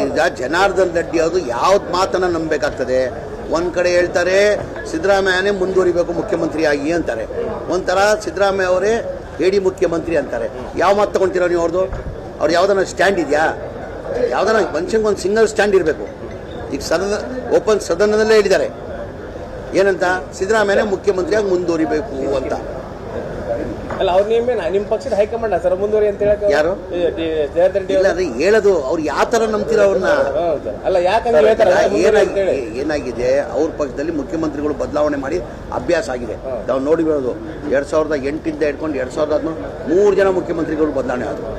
ಈಗ ಜನಾರ್ದನ್ ರೆಡ್ಡಿ ಅದು ಯಾವ್ದು ಮಾತನ್ನು ನಂಬಬೇಕಾಗ್ತದೆ. ಒಂದು ಕಡೆ ಹೇಳ್ತಾರೆ ಸಿದ್ದರಾಮಯ್ಯನೇ ಮುಂದುವರಿಬೇಕು ಮುಖ್ಯಮಂತ್ರಿ ಆಗಿ ಅಂತಾರೆ, ಒಂಥರ ಸಿದ್ದರಾಮಯ್ಯ ಅವರೇ ಹೇಳಿ ಮುಖ್ಯಮಂತ್ರಿ ಅಂತಾರೆ. ಯಾವ ಮಾತು ತಗೊಳ್ತೀರೋ ನೀವು ಅವ್ರದ್ದು? ಅವ್ರು ಯಾವ್ದಾನ ಸ್ಟ್ಯಾಂಡ್ ಇದೆಯಾ? ಯಾವ್ದಾನ ಮನುಷ್ಯಂಗೆ ಒಂದು ಸಿಂಗಲ್ ಸ್ಟ್ಯಾಂಡ್ ಇರಬೇಕು. ಈಗ ಓಪನ್ ಸದನದಲ್ಲೇ ಹೇಳಿದ್ದಾರೆ ಏನಂತ, ಸಿದ್ದರಾಮಯ್ಯನೇ ಮುಖ್ಯಮಂತ್ರಿಯಾಗಿ ಮುಂದುವರಿಬೇಕು ಅಂತ. ಅಲ್ಲ ಅವ್ರು ನಿಮ್ಮ ಪಕ್ಷದ ಹೈಕಮಾಂಡ್ ಸರ್ ಮುಂದುವರಿ ಅಂತ ಹೇಳಕ್ಕೆ ಯಾರು ಇಲ್ಲ ಅದು ಹೇಳೋದು. ಅವ್ರು ಯಾವ ಥರ ನಂಬ್ತೀರ ಅವ್ರನ್ನ? ಅಲ್ಲ ಯಾಕಂದ್ರೆ ಏನಾಗಿದೆ, ಅವ್ರ ಪಕ್ಷದಲ್ಲಿ ಮುಖ್ಯಮಂತ್ರಿಗಳು ಬದಲಾವಣೆ ಮಾಡಿ ಅಭ್ಯಾಸ ಆಗಿದೆ. ನಾವು ನೋಡಿರೋದು 2008 ಹಿಡ್ಕೊಂಡು 2013 3 ಜನ ಮುಖ್ಯಮಂತ್ರಿಗಳು ಬದಲಾವಣೆ ಆದರು.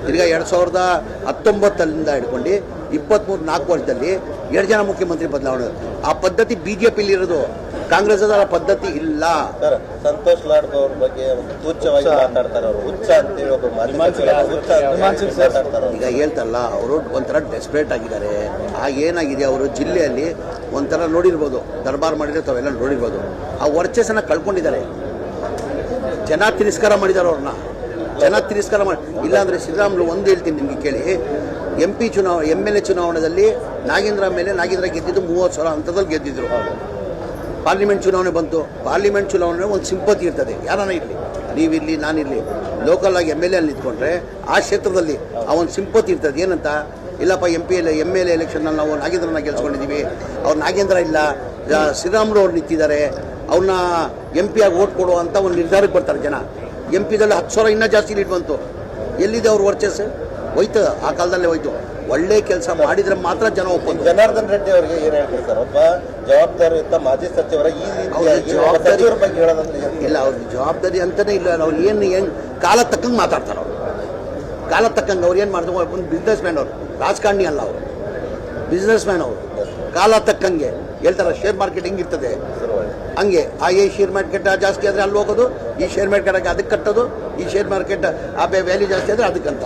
ತಿರ್ಗಾ 2019 ಹಿಡ್ಕೊಂಡು 4 ವರ್ಷದಲ್ಲಿ 2 ಜನ ಮುಖ್ಯಮಂತ್ರಿ ಬದಲಾವಣೆ. ಆ ಪದ್ಧತಿ ಬಿಜೆಪಿಲಿ ಇರೋದು, ಕಾಂಗ್ರೆಸ್ ಆ ಪದ್ಧತಿ ಇಲ್ಲ. ಸಂತೋಷ್ ಲಾಡ್ ಅವ್ರ ಬಗ್ಗೆ ತುಚ್ಛವಾಗಿ ಮಾತಾಡ್ತಾರೆ. ಅವರು ಹುಚ್ಚ ಅಂತೇಳಿ ಈಗ ಹೇಳ್ತಾರಲ್ಲ, ಅವರು ಒಂಥರ ಡೆಸ್ಪರೇಟ್ ಆಗಿದ್ದಾರೆ. ಏನಾಗಿದೆ, ಅವರು ಜಿಲ್ಲೆಯಲ್ಲಿ ಒಂಥರ ನೋಡಿರ್ಬೋದು, ದರ್ಬಾರ್ ಮಾಡಿದ್ರೆ ತಾವೆಲ್ಲ ನೋಡಿರ್ಬೋದು, ಆ ವರ್ಚಸ್ಸನ್ನು ಕಳ್ಕೊಂಡಿದ್ದಾರೆ. ಜನ ತಿರಸ್ಕಾರ ಮಾಡಿದ್ದಾರೆ ಅವ್ರನ್ನ, ಜನ ತಿರಸ್ಕಾರ ಮಾಡಿ. ಇಲ್ಲಾಂದರೆ ಶ್ರೀರಾಮುಲು ಒಂದು ಹೇಳ್ತೀನಿ ನಿಮಗೆ ಕೇಳಿ, MLA ಚುನಾವಣೆಯಲ್ಲಿ ನಾಗೇಂದ್ರ ಗೆದ್ದಿದ್ದು 30,000 ಹಂತದಲ್ಲಿ ಗೆದ್ದಿದ್ರು. ಪಾರ್ಲಿಮೆಂಟ್ ಚುನಾವಣೆ ಬಂತು. ಪಾರ್ಲಿಮೆಂಟ್ ಚುನಾವಣೆ ಒಂದು ಸಿಂಪತಿ ಇರ್ತದೆ, ಯಾರನ್ನ ಇರಲಿ, ನೀವಿರಲಿ ನಾನಿರಲಿ, ಲೋಕಲ್ ಆಗಿ MLA ಅಲ್ಲಿ ನಿಂತ್ಕೊಂಡ್ರೆ ಆ ಕ್ಷೇತ್ರದಲ್ಲಿ ಆ ಒಂದು ಸಿಂಪತಿ ಇರ್ತದೆ. ಏನಂತ, ಇಲ್ಲಪ್ಪ MLA ಎಲೆಕ್ಷನ್ನಲ್ಲಿ ನಾವು ನಾಗೇಂದ್ರನ ಗೆಲ್ಸ್ಕೊಂಡಿದ್ದೀವಿ, ಅವ್ರು ನಾಗೇಂದ್ರ ಇಲ್ಲ, ಶ್ರೀರಾಮುಲು ಅವ್ರು ನಿಂತಿದ್ದಾರೆ, ಅವ್ರನ್ನ MP ಆಗಿ ಓಟ್ ಕೊಡುವಂಥ ಒಂದು ನಿರ್ಧಾರಕ್ಕೆ ಬರ್ತಾರೆ ಜನ. MP ದಲ್ಲಿ 10,000 ಇನ್ನೂ ಜಾಸ್ತಿ ಲೀಡ್ ಬಂತು. ಎಲ್ಲಿದೆ ಅವ್ರ ವರ್ಚಸ್? ಹೋಯ್ತು, ಆ ಕಾಲದಲ್ಲೇ ಹೋಯ್ತು. ಒಳ್ಳೆ ಕೆಲಸ ಮಾಡಿದ್ರೆ ಮಾತ್ರ ಜನ ಒಪ್ಪಂದು. ಜನಾರ್ದನ್ ರೆಡ್ಡಿ ಅವರಿಗೆ ಏನು ಹೇಳ್ತಾರೆ ಸರ್, ಒಬ್ಬ ಜವಾಬ್ದಾರಿಯುತ ಮಾಜಿ ಸಚಿವರ ಈ ಜವಾಬ್ದಾರಿ ಬಗ್ಗೆ ಹೇಳೋದಂದ್ರೆ ಇಲ್ಲ, ಅವ್ರಿಗೆ ಜವಾಬ್ದಾರಿ ಅಂತಲೇ ಇಲ್ಲ. ಅವ್ರು ಏನು ಕಾಲ ತಕ್ಕಂಗೆ ಮಾತಾಡ್ತಾರೆ. ಅವರು ಕಾಲ ತಕ್ಕಂಗೆ ಅವ್ರು ಏನು ಮಾಡ್ತಾರೆ, ಒಂದು ಬಿಸ್ನೆಸ್ ಮ್ಯಾನ್, ಅವರು ರಾಜಕಾರಣಿ ಅಲ್ಲ, ಅವರು ಬಿಸ್ನೆಸ್ ಮ್ಯಾನ್. ಅವರು ಕಾಲ ತಕ್ಕಂಗೆ ಹೇಳ್ತಾರೆ. ಶೇರ್ ಮಾರ್ಕೆಟ್ ಹೆಂಗಿರ್ತದೆ ಹಂಗೆ, ಈ ಶೇರ್ ಮಾರ್ಕೆಟ್ ಜಾಸ್ತಿ ಆದರೆ ಅಲ್ಲಿ ಹೋಗೋದು, ಈ ಶೇರ್ ಮಾರ್ಕೆಟ್ ಅದಕ್ಕೆ ಕಟ್ಟೋದು, ಈ ಶೇರ್ ಮಾರ್ಕೆಟ್ ವ್ಯಾಲ್ಯೂ ಜಾಸ್ತಿ ಆದರೆ ಅದಕ್ಕಂತ.